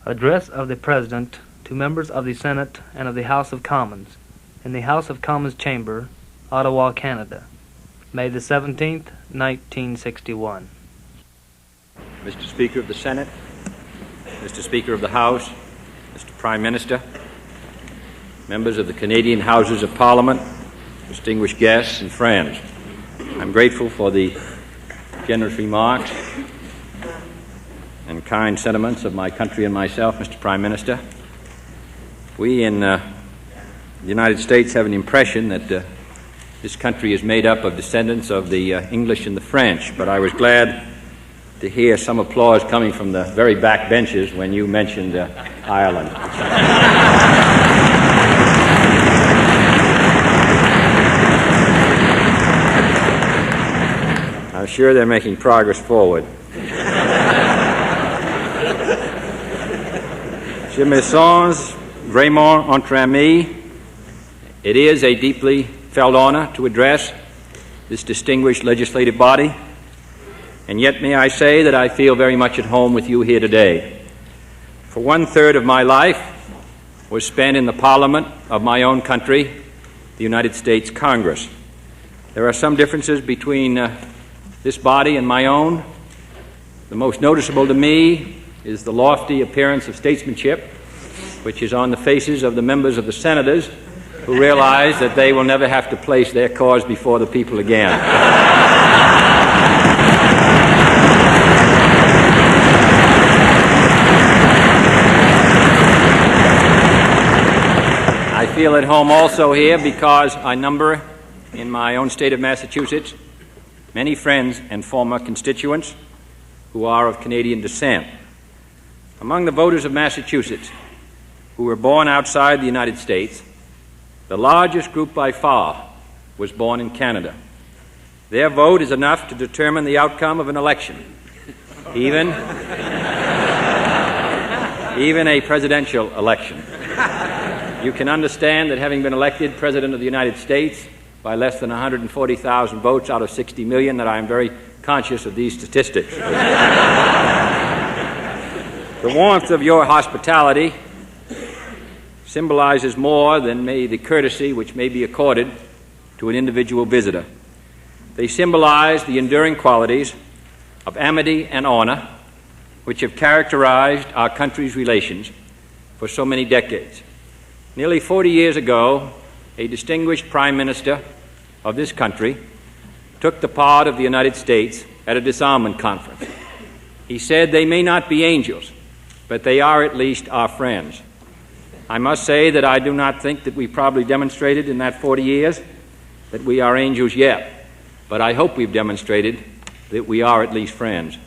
Address of the President to members of the Senate and of the House of Commons in the House of Commons Chamber, Ottawa, Canada, May the 17th, 1961. Mr. Speaker of the Senate, Mr. Speaker of the House, Mr. Prime Minister, members of the Canadian Houses of Parliament, distinguished guests and friends, I'm grateful for the generous remarks and kind sentiments of my country and myself, Mr. Prime Minister. We in the United States have an impression that this country is made up of descendants of the English and the French, but I was glad to hear some applause coming from the very back benches when you mentioned Ireland. I'm sure they're making progress forward. Je me sens vraiment entre amis. It is a deeply felt honor to address this distinguished legislative body, and yet may I say that I feel very much at home with you here today. For 1/3 of my life was spent in the Parliament of my own country, the United States Congress. There are some differences between this body and my own. The most noticeable to me is the lofty appearance of statesmanship, which is on the faces of the members of the Senators who realize that they will never have to place their cause before the people again. I feel at home also here because I number, in my own state of Massachusetts, many friends and former constituents who are of Canadian descent. Among the voters of Massachusetts who were born outside the United States, the largest group by far was born in Canada. Their vote is enough to determine the outcome of an election, even a presidential election. You can understand that having been elected President of the United States by less than 140,000 votes out of 60 million, that I am very conscious of these statistics. The warmth of your hospitality symbolizes more than the courtesy which may be accorded to an individual visitor. They symbolize the enduring qualities of amity and honor which have characterized our country's relations for so many decades. Nearly 40 years ago, a distinguished Prime Minister of this country took the part of the United States at a disarmament conference. He said, "They may not be angels, but they are at least our friends." I must say that I do not think that we probably demonstrated in that 40 years that we are angels yet, but I hope we've demonstrated that we are at least friends.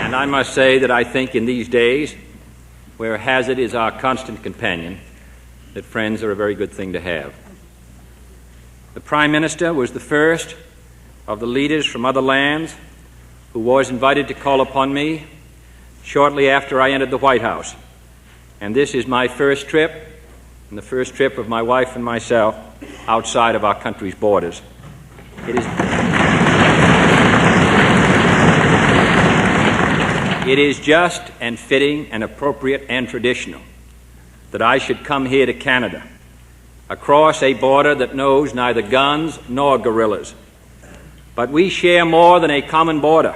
And I must say that I think in these days, where hazard is our constant companion, that friends are a very good thing to have. The Prime Minister was the first of the leaders from other lands who was invited to call upon me shortly after I entered the White House. And this is my first trip, and the first trip of my wife and myself outside of our country's borders. It is just and fitting and appropriate and traditional that I should come here to Canada, across a border that knows neither guns nor guerrillas. But we share more than a common border.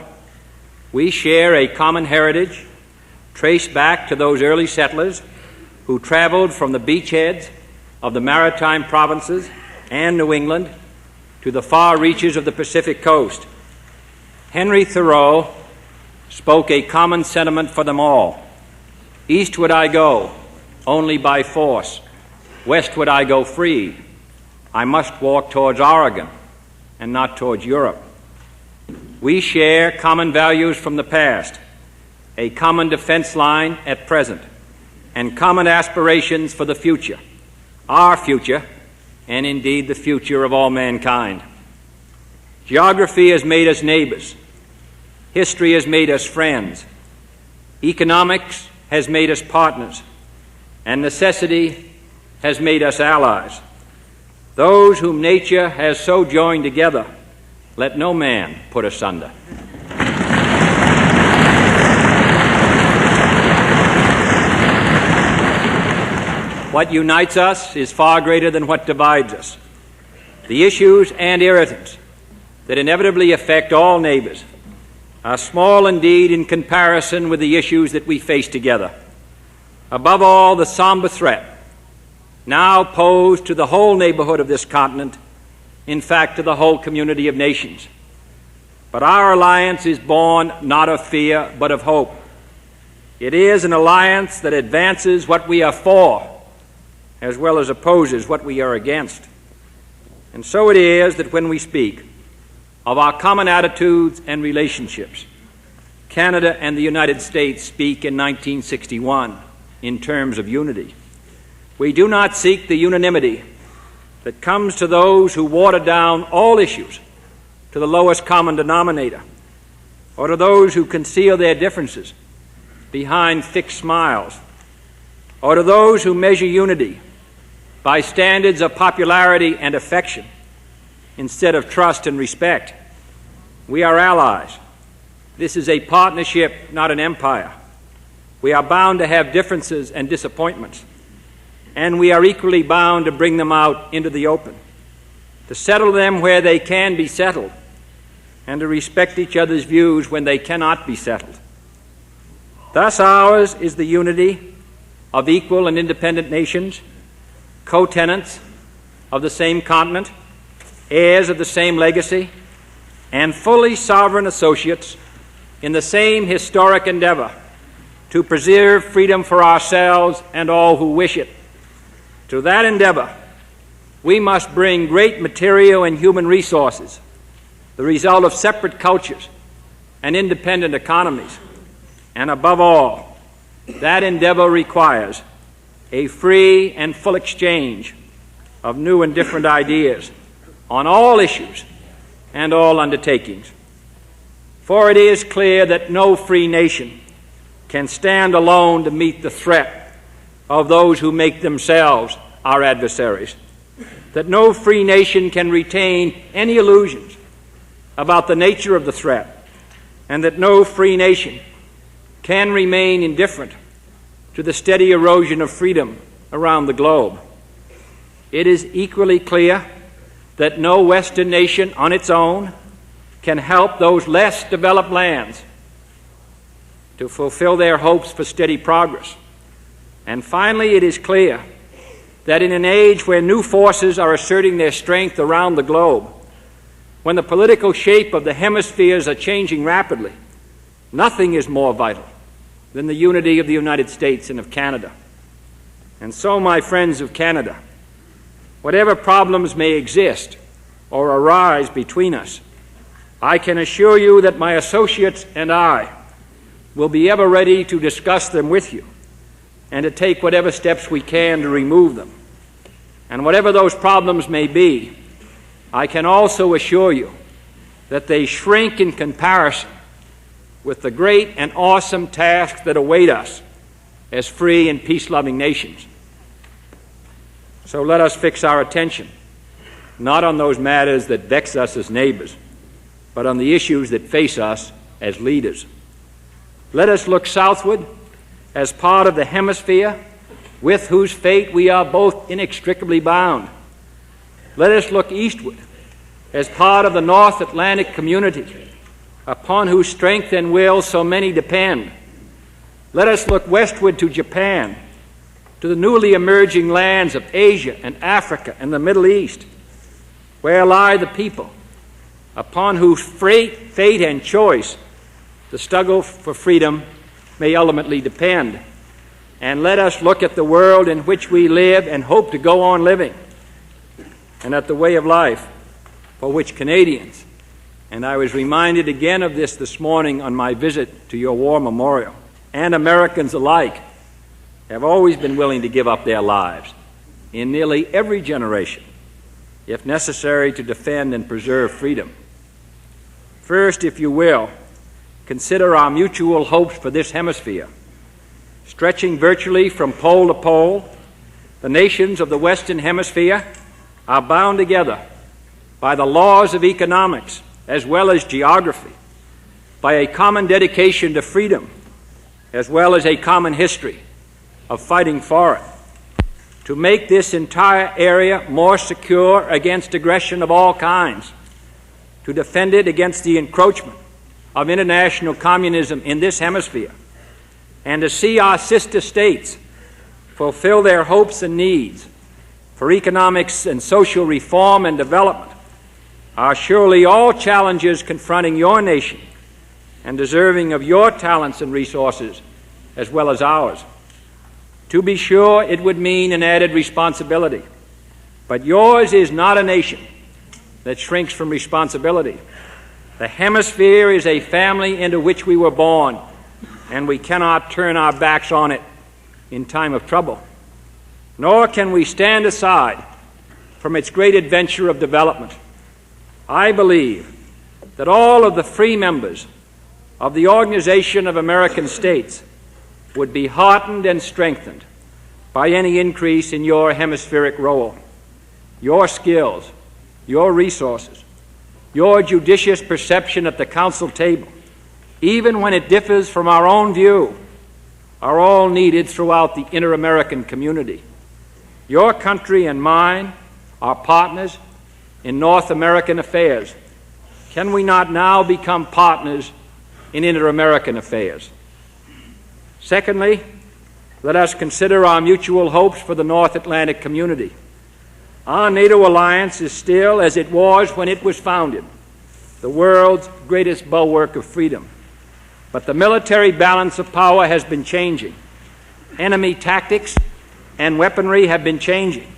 We share a common heritage traced back to those early settlers who traveled from the beachheads of the maritime provinces and New England to the far reaches of the Pacific coast. Henry Thoreau spoke a common sentiment for them all. Eastward I go, only by force. Westward I go free. I must walk towards Oregon and not towards Europe. We share common values from the past, a common defense line at present, and common aspirations for the future, our future, and indeed the future of all mankind. Geography has made us neighbors. History has made us friends. Economics has made us partners. And necessity has made us allies. Those whom nature has so joined together, let no man put asunder. What unites us is far greater than what divides us. The issues and irritants that inevitably affect all neighbors are small indeed in comparison with the issues that we face together. Above all, the somber threat now posed to the whole neighborhood of this continent, in fact, to the whole community of nations. But our alliance is born not of fear, but of hope. It is an alliance that advances what we are for, as well as opposes what we are against. And so it is that when we speak of our common attitudes and relationships, Canada and the United States speak in 1961 in terms of unity. We do not seek the unanimity that comes to those who water down all issues to the lowest common denominator, or to those who conceal their differences behind fixed smiles, or to those who measure unity by standards of popularity and affection instead of trust and respect. We are allies. This is a partnership, not an empire. We are bound to have differences and disappointments, and we are equally bound to bring them out into the open, to settle them where they can be settled, and to respect each other's views when they cannot be settled. Thus ours is the unity of equal and independent nations, co-tenants of the same continent, heirs of the same legacy, and fully sovereign associates in the same historic endeavor to preserve freedom for ourselves and all who wish it. To that endeavor, we must bring great material and human resources, the result of separate cultures and independent economies. And above all, that endeavor requires a free and full exchange of new and different ideas on all issues and all undertakings. For it is clear that no free nation can stand alone to meet the threat of those who make themselves our adversaries, that no free nation can retain any illusions about the nature of the threat, and that no free nation can remain indifferent to the steady erosion of freedom around the globe. It is equally clear that no Western nation on its own can help those less developed lands to fulfill their hopes for steady progress. And finally, it is clear that in an age where new forces are asserting their strength around the globe, when the political shape of the hemispheres are changing rapidly, nothing is more vital than the unity of the United States and of Canada. And so, my friends of Canada, whatever problems may exist or arise between us, I can assure you that my associates and I will be ever ready to discuss them with you and to take whatever steps we can to remove them. And whatever those problems may be, I can also assure you that they shrink in comparison with the great and awesome tasks that await us as free and peace-loving nations. So let us fix our attention not on those matters that vex us as neighbors, but on the issues that face us as leaders. Let us look southward as part of the hemisphere with whose fate we are both inextricably bound. Let us look eastward as part of the North Atlantic community upon whose strength and will so many depend. Let us look westward to Japan, to the newly emerging lands of Asia and Africa and the Middle East, where lie the people upon whose fate and choice the struggle for freedom may ultimately depend. And let us look at the world in which we live and hope to go on living, and at the way of life for which Canadians, and I was reminded again of this morning on my visit to your war memorial, and Americans alike, have always been willing to give up their lives in nearly every generation, if necessary, to defend and preserve freedom. First, if you will, consider our mutual hopes for this hemisphere. Stretching virtually from pole to pole, the nations of the Western Hemisphere are bound together by the laws of economics as well as geography, by a common dedication to freedom as well as a common history of fighting for it. To make this entire area more secure against aggression of all kinds, to defend it against the encroachment of international communism in this hemisphere, and to see our sister states fulfill their hopes and needs for economics and social reform and development, are surely all challenges confronting your nation and deserving of your talents and resources as well as ours. To be sure, it would mean an added responsibility, but yours is not a nation that shrinks from responsibility. The hemisphere is a family into which we were born, and we cannot turn our backs on it in time of trouble. Nor can we stand aside from its great adventure of development. I believe that all of the free members of the Organization of American States would be heartened and strengthened by any increase in your hemispheric role. Your skills, your resources, your judicious perception at the council table, even when it differs from our own view, are all needed throughout the inter-American community. Your country and mine are partners in North American affairs. Can we not now become partners in inter-American affairs? Secondly, let us consider our mutual hopes for the North Atlantic community. Our NATO alliance is still, as it was when it was founded, the world's greatest bulwark of freedom. But the military balance of power has been changing. Enemy tactics and weaponry have been changing.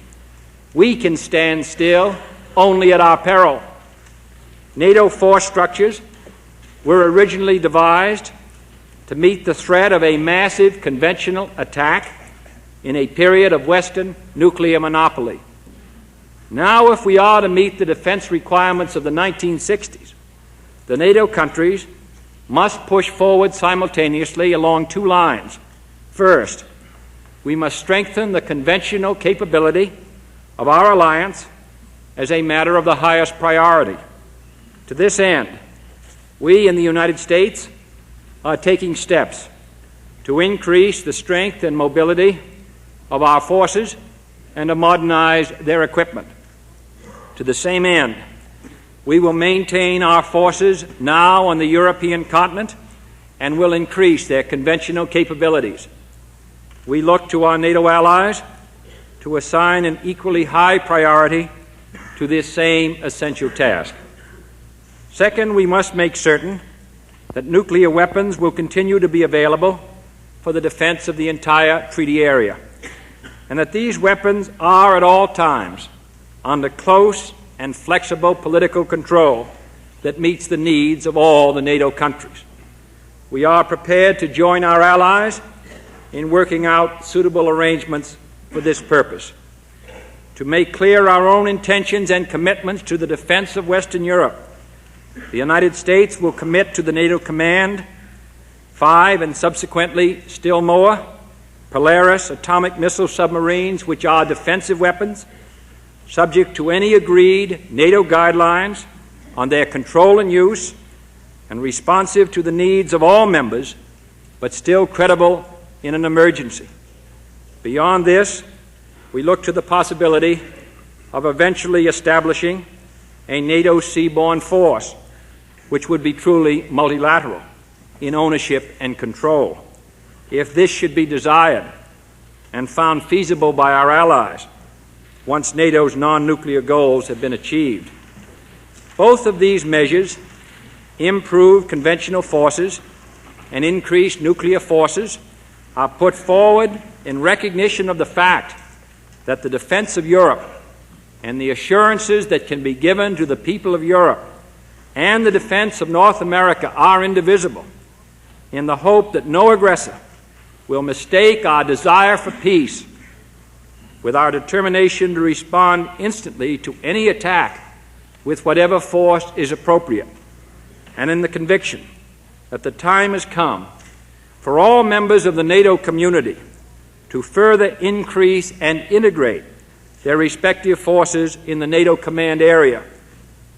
We can stand still only at our peril. NATO force structures were originally devised to meet the threat of a massive conventional attack in a period of Western nuclear monopoly. Now, if we are to meet the defense requirements of the 1960s, the NATO countries must push forward simultaneously along two lines. First, we must strengthen the conventional capability of our alliance as a matter of the highest priority. To this end, we in the United States are taking steps to increase the strength and mobility of our forces and to modernize their equipment. To the same end, we will maintain our forces now on the European continent and will increase their conventional capabilities. We look to our NATO allies to assign an equally high priority to this same essential task. Second, we must make certain that nuclear weapons will continue to be available for the defense of the entire treaty area, and that these weapons are at all times under close and flexible political control that meets the needs of all the NATO countries. We are prepared to join our allies in working out suitable arrangements for this purpose. To make clear our own intentions and commitments to the defense of Western Europe, the United States will commit to the NATO Command 5 and subsequently still more Polaris atomic missile submarines, which are defensive weapons, subject to any agreed NATO guidelines on their control and use, and responsive to the needs of all members, but still credible in an emergency. Beyond this, we look to the possibility of eventually establishing a NATO seaborne force, which would be truly multilateral in ownership and control. If this should be desired and found feasible by our allies, once NATO's non-nuclear goals have been achieved. Both of these measures, improved conventional forces and increased nuclear forces, are put forward in recognition of the fact that the defense of Europe and the assurances that can be given to the people of Europe and the defense of North America are indivisible, in the hope that no aggressor will mistake our desire for peace with our determination to respond instantly to any attack with whatever force is appropriate, and in the conviction that the time has come for all members of the NATO community to further increase and integrate their respective forces in the NATO command area,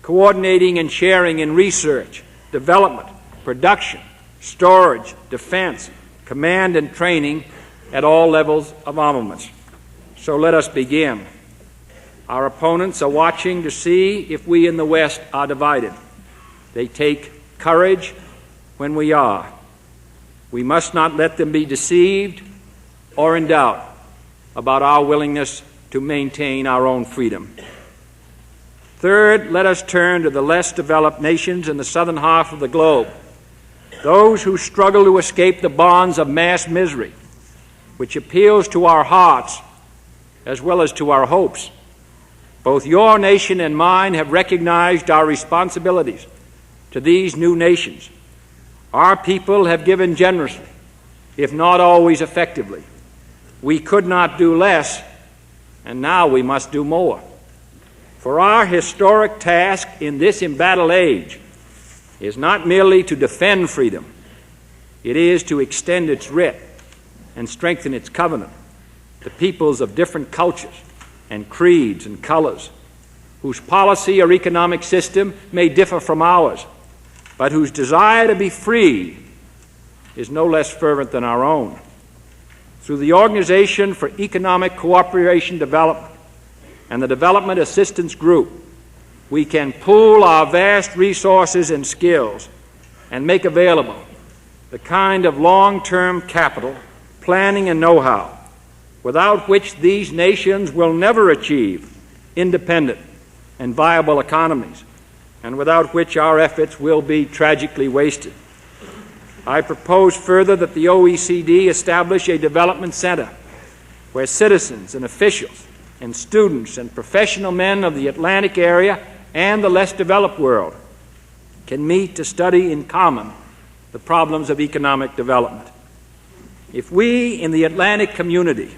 coordinating and sharing in research, development, production, storage, defense, command and training at all levels of armaments. So let us begin. Our opponents are watching to see if we in the West are divided. They take courage when we are. We must not let them be deceived or in doubt about our willingness to maintain our own freedom. Third, let us turn to the less developed nations in the southern half of the globe, those who struggle to escape the bonds of mass misery, which appeals to our hearts as well as to our hopes. Both your nation and mine have recognized our responsibilities to these new nations. Our people have given generously, if not always effectively. We could not do less, and now we must do more. For our historic task in this embattled age is not merely to defend freedom, it is to extend its writ and strengthen its covenant to peoples of different cultures and creeds and colors, whose policy or economic system may differ from ours, but whose desire to be free is no less fervent than our own. Through the Organization for Economic Cooperation Development and the Development Assistance Group, we can pool our vast resources and skills and make available the kind of long-term capital, planning, and know-how without which these nations will never achieve independent and viable economies, and without which our efforts will be tragically wasted. I propose further that the OECD establish a development center where citizens and officials and students and professional men of the Atlantic area and the less developed world can meet to study in common the problems of economic development. If we in the Atlantic community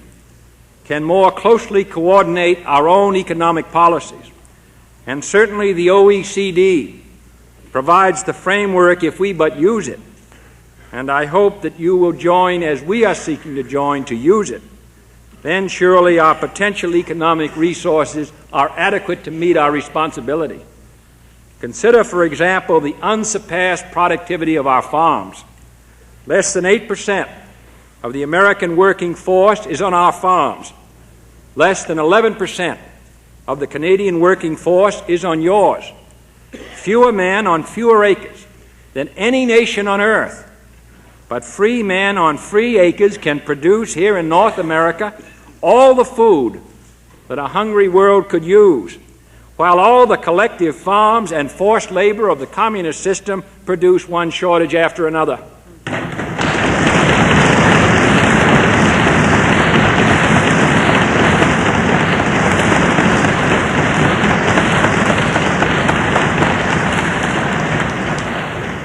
can more closely coordinate our own economic policies, and certainly the OECD provides the framework if we but use it, and I hope that you will join as we are seeking to join to use it, then surely our potential economic resources are adequate to meet our responsibility. Consider, for example, the unsurpassed productivity of our farms. Less than 8% of the American working force is on our farms. Less than 11% of the Canadian working force is on yours. Fewer men on fewer acres than any nation on earth. But free men on free acres can produce here in North America all the food that a hungry world could use, while all the collective farms and forced labor of the communist system produce one shortage after another.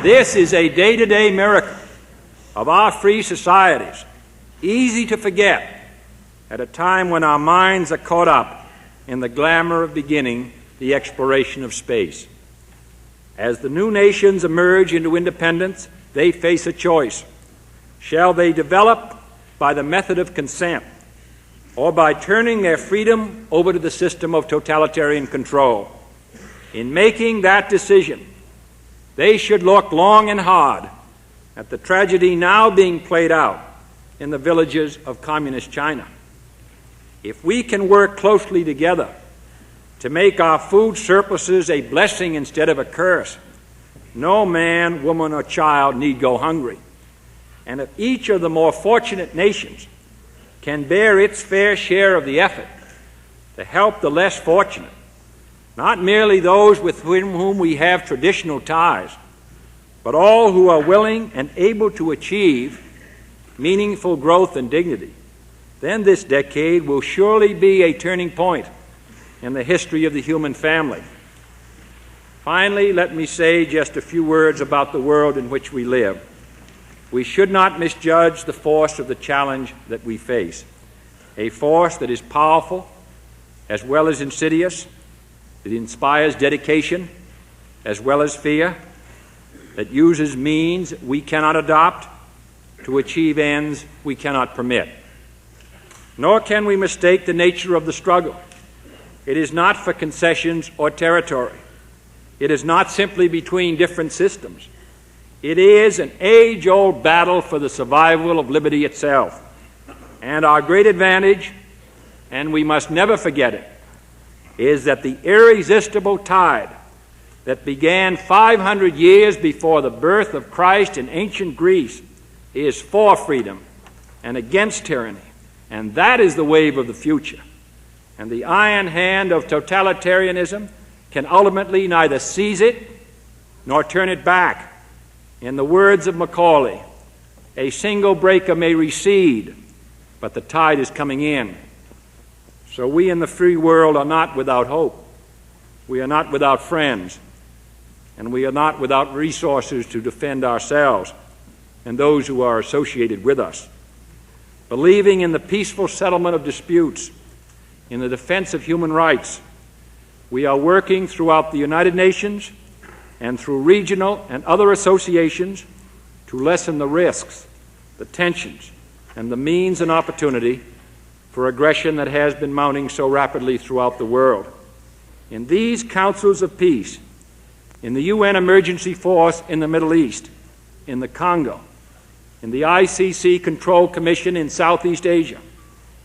This is a day-to-day miracle of our free societies, easy to forget at a time when our minds are caught up in the glamour of beginning the exploration of space. As the new nations emerge into independence, they face a choice. Shall they develop by the method of consent, or by turning their freedom over to the system of totalitarian control? In making that decision, they should look long and hard at the tragedy now being played out in the villages of communist China. If we can work closely together to make our food surpluses a blessing instead of a curse, no man, woman, or child need go hungry. And if each of the more fortunate nations can bear its fair share of the effort to help the less fortunate, not merely those with whom we have traditional ties, but all who are willing and able to achieve meaningful growth and dignity, then this decade will surely be a turning point in the history of the human family. Finally, let me say just a few words about the world in which we live. We should not misjudge the force of the challenge that we face, a force that is powerful as well as insidious, that inspires dedication as well as fear, that uses means we cannot adopt to achieve ends we cannot permit. Nor can we mistake the nature of the struggle It is not for concessions or territory. It is not simply between different systems. It is an age-old battle for the survival of liberty itself. And our great advantage, and we must never forget it, is that the irresistible tide that began 500 years before the birth of Christ in ancient Greece is for freedom and against tyranny. And that is the wave of the future. And the iron hand of totalitarianism can ultimately neither seize it nor turn it back. In the words of Macaulay, a single breaker may recede, but the tide is coming in. So we in the free world are not without hope. We are not without friends. And we are not without resources to defend ourselves and those who are associated with us. Believing in the peaceful settlement of disputes, in the defense of human rights, we are working throughout the United Nations and through regional and other associations to lessen the risks, the tensions, and the means and opportunity for aggression that has been mounting so rapidly throughout the world. In these councils of peace, in the UN Emergency Force in the Middle East, in the Congo, in the ICC Control Commission in Southeast Asia,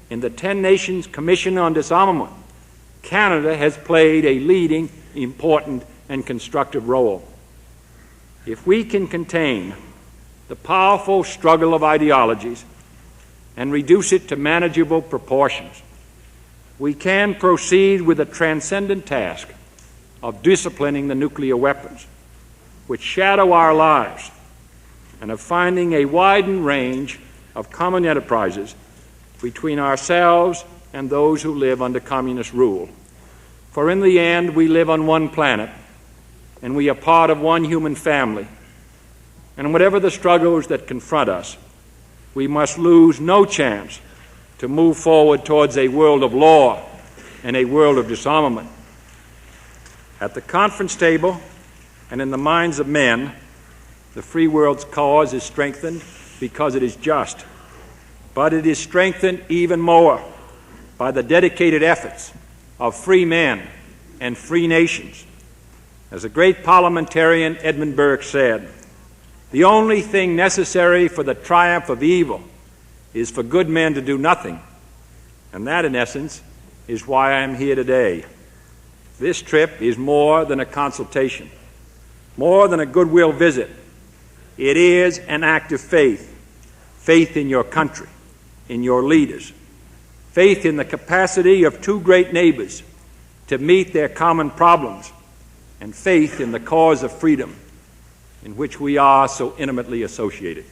in the 10 Nations Commission on Disarmament, Canada has played a leading, important, and constructive role. If we can contain the powerful struggle of ideologies and reduce it to manageable proportions, we can proceed with the transcendent task of disciplining the nuclear weapons, which shadow our lives, and of finding a widened range of common enterprises between ourselves and those who live under communist rule. For in the end, we live on one planet, and we are part of one human family. And whatever the struggles that confront us, we must lose no chance to move forward towards a world of law and a world of disarmament. At the conference table and in the minds of men, the free world's cause is strengthened because it is just. But it is strengthened even more by the dedicated efforts of free men and free nations. As the great parliamentarian Edmund Burke said, the only thing necessary for the triumph of evil is for good men to do nothing. And that, in essence, is why I am here today. This trip is more than a consultation, more than a goodwill visit. It is an act of faith, faith in your country, in your leaders, faith in the capacity of two great neighbors to meet their common problems, and faith in the cause of freedom in which we are so intimately associated.